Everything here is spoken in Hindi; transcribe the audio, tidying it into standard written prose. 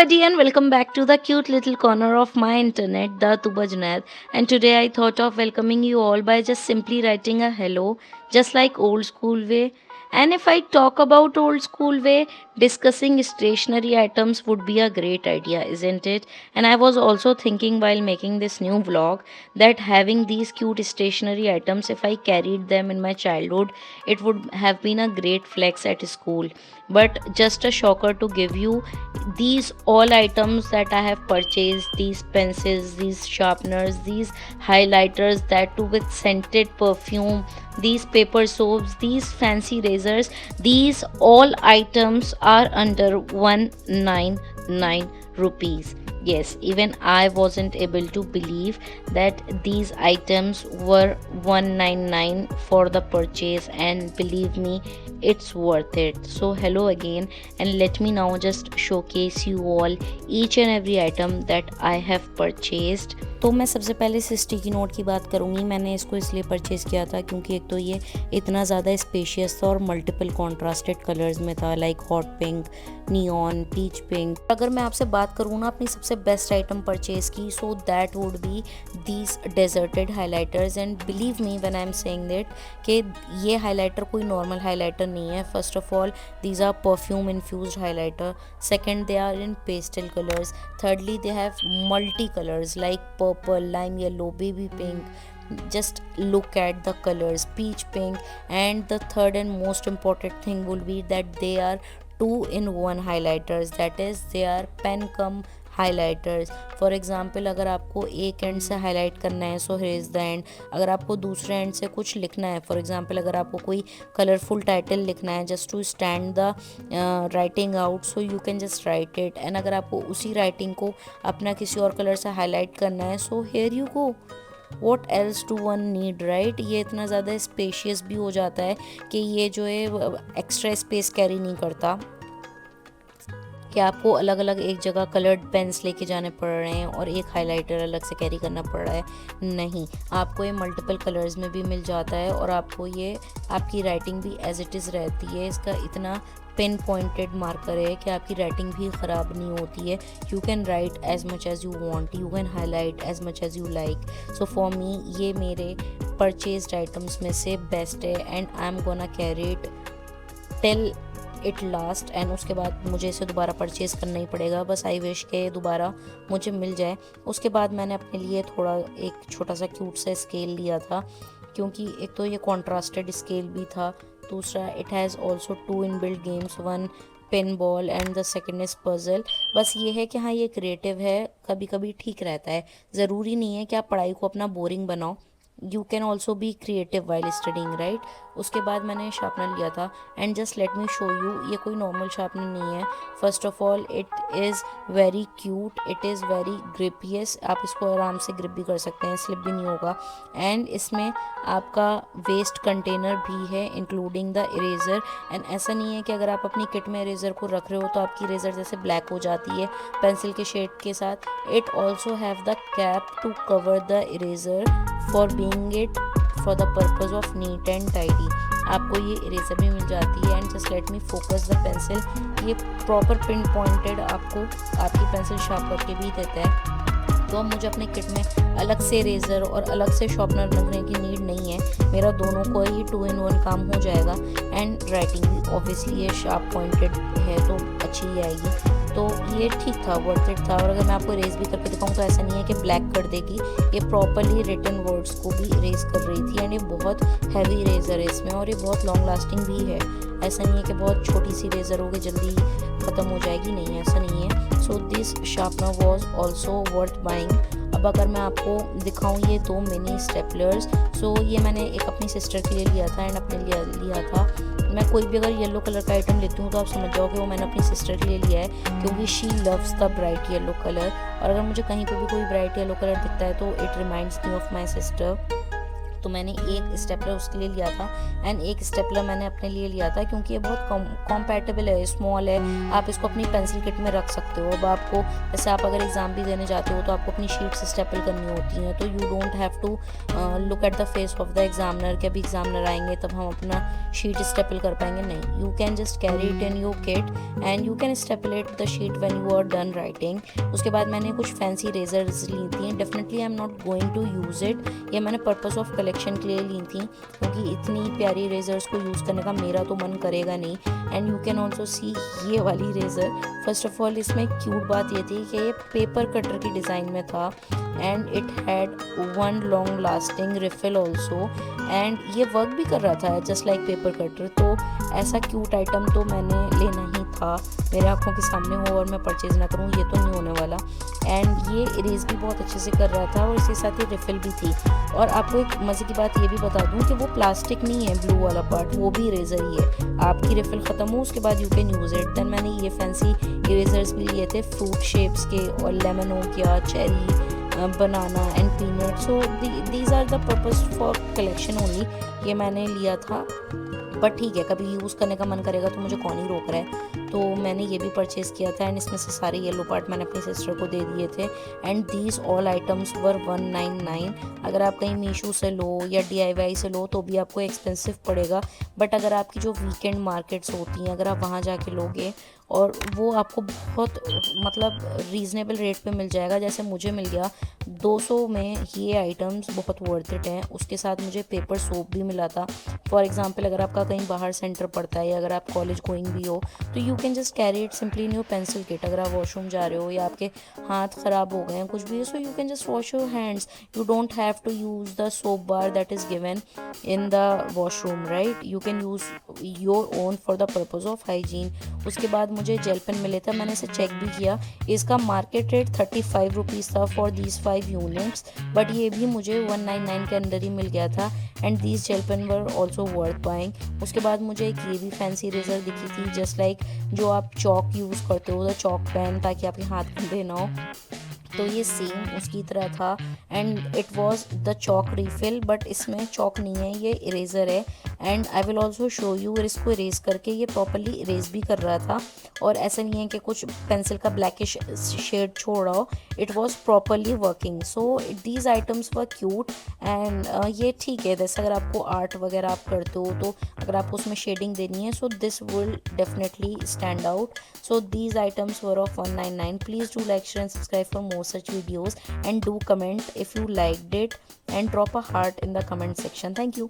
everybody, and welcome back to the cute little corner of my internet, the Tuba Junaid. And today I thought of welcoming you all by just simply writing a hello, just like old school way. And if I talk about old school way, discussing stationery items would be a great idea, isn't it? And I was also thinking while making this new vlog that having these cute stationery items, if I carried them in my childhood, it would have been a great flex at school. But just a shocker to give you, these all items that I have purchased, these pencils, these sharpeners, these highlighters, that too with scented perfume, these paper soaps, these fancy razors, these all items are under 199 rupees. Yes, even I wasn't able to believe that these items were 199 for the purchase, and believe me, it's worth it. So hello again, and let me now just showcase you all each and every item that I have purchased. तो मैं सबसे पहले इस स्टिकी नोट की बात करूँगी। मैंने इसको इसलिए परचेज़ किया था क्योंकि एक तो ये इतना ज़्यादा स्पेशियस था और मल्टीपल कॉन्ट्रास्टेड कलर्स में था, like hot pink, neon, peach pink. अगर मैं आपसे बात करूँ ना अपनी सबसे बेस्ट आइटम परचेज़ की, so that would be these deserted highlighters. And believe me when I am saying that कि ये हाईलाइटर कोई नॉर्मल हाईलाइटर नहीं है। First of all these are perfume infused highlighter, second they are in pastel colours, thirdly they have multi colors like purple, lime yellow, baby pink. Just look at the colors, peach pink. And the third and most important thing will be that they are 2-in-1 highlighters, that is they are pen cum highlighters. For example अगर आपको एक एंड से हाईलाइट करना है so here is the end, अगर आपको दूसरे एंड से कुछ लिखना है, फॉर एग्ज़ाम्पल अगर आपको कोई कलरफुल टाइटल लिखना है just to stand the writing out, so you can just write it. And अगर आपको उसी राइटिंग को अपना किसी और कलर से हाईलाइट करना है, so here you go. What else to one need, right. ये इतना ज़्यादा स्पेशियस भी हो जाता है कि ये जो है एक्स्ट्रा स्पेस कैरी नहीं करता कि आपको अलग अलग एक जगह कलर्ड पेन्स लेके जाने पड़ रहे हैं और एक हाइलाइटर अलग से कैरी करना पड़ रहा है। नहीं, आपको ये मल्टीपल कलर्स में भी मिल जाता है और आपको ये आपकी राइटिंग भी एज इट इज़ रहती है। इसका इतना पिन पॉइंटेड मार्कर है कि आपकी राइटिंग भी ख़राब नहीं होती है। You can write as much as you want, you can highlight as much as you like. So for me ये मेरे परचेज्ड आइटम्स में से बेस्ट है and I am gonna carry it till it last. And उसके बाद मुझे इसे दोबारा परचेज़ करना ही पड़ेगा। बस आई विश के दोबारा मुझे मिल जाए। उसके बाद मैंने अपने लिए थोड़ा एक छोटा सा क्यूट सा स्केल लिया था, क्योंकि एक तो ये कॉन्ट्रास्टेड स्केल भी था, दूसरा it has also 2 inbuilt games, 1 pin ball and the second is puzzle. बस ये है कि हाँ ये क्रिएटिव है, कभी कभी ठीक रहता है। ज़रूरी नहीं है कि आप पढ़ाई को अपना बोरिंग बनाओ, you can also be creative while studying, right. उसके बाद मैंने शार्पनर लिया था and just let me show you, ये कोई नॉर्मल शार्पनर नहीं है। First of all it is very cute, it is very gripious, आप इसको आराम से ग्रिप भी कर सकते हैं, स्लिप भी नहीं होगा। एंड इसमें आपका वेस्ट कंटेनर भी है इंक्लूडिंग द इरेज़र। एंड ऐसा नहीं है कि अगर आप अपनी किट में इरेज़र को रख रहे हो तो आपकी इरेज़र जैसे ब्लैक हो जाती है पेंसिल के शेड के साथ। It also have the cap to cover the eraser for being it for the purpose of neat and tidy. आपको ये इरेजर भी मिल जाती है। And just let me focus the pencil, ये प्रॉपर पिन पॉइंटेड आपको आपकी पेंसिल शार्प करके भी देता है। तो अब मुझे अपने किट में अलग से इरेज़र और अलग से शार्पनर रखने की नीड नहीं है, मेरा दोनों को ही 2-in-1 काम हो जाएगा। एंड राइटिंग भी ऑब्वियसली ये शार्प पॉइंटेड है तो अच्छी ही आएगी। तो ये ठीक था, वर्थ इट था। और अगर मैं आपको इरेज भी करके दिखाऊँ तो ऐसा नहीं है कि ब्लैक कर देगी, ये प्रॉपरली रिटन वर्ड्स को भी इरेज कर रही थी। एंड ये बहुत हैवी इरेजर है इसमें और ये बहुत लॉन्ग लास्टिंग भी है। ऐसा नहीं है कि बहुत छोटी सी इरेजर होगी जल्दी ख़त्म हो जाएगी, नहीं ऐसा नहीं है। So this sharpener was also worth buying. अब अगर मैं आपको दिखाऊँ ये 2 मिनी स्टेपलर्स, सो ये मैंने एक अपनी सिस्टर के लिए लिया था एंड अपने लिए लिया था। मैं कोई भी अगर येलो कलर का आइटम लेती हूँ तो आप समझ जाओगे वो मैंने अपनी सिस्टर के लिए लिया है, क्योंकि she loves the bright yellow colour. और अगर मुझे कहीं पे भी कोई ब्राइट येलो कलर दिखता है तो it reminds me of my sister. तो मैंने एक स्टेपलर उसके लिए लिया था एंड एक स्टेपलर मैंने अपने लिए लिया था, क्योंकि ये बहुत कॉम्पैटिबल है, स्मॉल है, आप इसको अपनी पेंसिल किट में रख सकते हो। अब आपको जैसे आप अगर एग्ज़ाम भी देने जाते हो तो आपको अपनी शीट्स स्टेपल करनी होती हैं, तो you don't have to look at the face of the examiner कि अभी एग्जामिनर आएंगे तब हम अपना शीट स्टेपल कर पाएंगे। नहीं, you can just carry it in your kit and you can staple it the sheet when you are done writing. उसके बाद मैंने कुछ फैंसी रेजर्स ली थी। Definitely I am not going to use it, ये मैंने पर्पस ऑफ कलेक्शन के लिए ली थी, क्योंकि इतनी प्यारी रेजर्स को यूज़ करने का मेरा तो मन करेगा नहीं। And you can also see ये वाली रेज़र। फर्स्ट ऑफ ऑल इसमें क्यूट बात ये थी कि ये पेपर कटर की डिज़ाइन में था and it had one long lasting refill also, and ये वर्क भी कर रहा था जस्ट लाइक पेपर कटर। तो ऐसा क्यूट आइटम तो मैंने लेना ही था, मेरे आंखों के सामने हो और मैं परचेज़ ना करूँ, ये तो नहीं होने वाला। एंड ये इरेज भी बहुत अच्छे से कर रहा था और इसके साथ ही रिफिल भी थी। और आपको एक मज़े की बात ये भी बता दूँ कि वो प्लास्टिक नहीं है, ब्लू वाला पार्ट वो भी इरेज़र ही है। आपकी रिफिल ख़त्म हो उसके बाद you can use it. Then मैंने ये फैंसी इरेजर्स भी लिए थे फ्रूट शेप्स के, और लेमन हो गया, cherry, banana and peanut. So these are the purpose for collection only. ये मैंने लिया था, बट ठीक है, कभी यूज़ करने का मन करेगा तो मुझे कौन ही रोक रहा है। तो मैंने ये भी परचेज़ किया था एंड इसमें से सारे येलो पार्ट मैंने अपनी सिस्टर को दे दिए थे। एंड दीज ऑल आइटम्स वर 199। अगर आप कहीं मीशो से लो या DIY से लो तो भी आपको एक्सपेंसिव पड़ेगा, बट अगर आपकी जो वीकेंड मार्केट्स होती हैं अगर आप वहाँ जाके लोगे और वो आपको बहुत मतलब रीज़नेबल रेट पे मिल जाएगा, जैसे मुझे मिल गया 200 में ये आइटम्स बहुत वर्थ इट हैं। उसके साथ मुझे पेपर सोप भी मिला था। फॉर एग्जांपल अगर आपका कहीं बाहर सेंटर पड़ता है या अगर आप कॉलेज गोइंग भी हो तो you can just carry it simply in your pencil kit. अगर आप वॉशरूम जा रहे हो या आपके हाथ ख़राब हो गए हैं कुछ भी, so you can just wash your hands, you don't have to use the soap bar that is given in the washroom, right. You can use your own for the purpose of hygiene. उसके बाद मुझे जेल पेन मिले थे, मैंने इसे चेक भी किया, इसका मार्केट रेट 35 रुपीज़ था फॉर दीज 5 यूनिट्स, बट ये भी मुझे 199 के अंदर ही मिल गया था। And these gel pen were also worth buying. उसके बाद मुझे एक ये भी फैंसी रेजर दिखी थी, जस्ट लाइक जो आप चॉक यूज़ करते हो, द चॉक पेन, ताकि आपके हाथ गंदे ना हो, तो ये सेम उसकी तरह था। And it was the chalk refill, but इसमें चॉक नहीं है, ये इरेज़र है। And I will also show you, इसको इरेज करके ये प्रॉपरली इरेज भी कर रहा था, और ऐसा नहीं है कि कुछ पेंसिल का ब्लैकिश शेड छोड़ रहा हो, it was properly working. So these items were cute and ये ठीक है, जैसे अगर आपको आर्ट वगैरह आप करते हो तो अगर आपको उसमें शेडिंग देनी है, so this will definitely stand out. So these items were of 199. Please do like, share and subscribe for more such videos, and do comment if you liked it and drop a heart in the comment section. Thank you.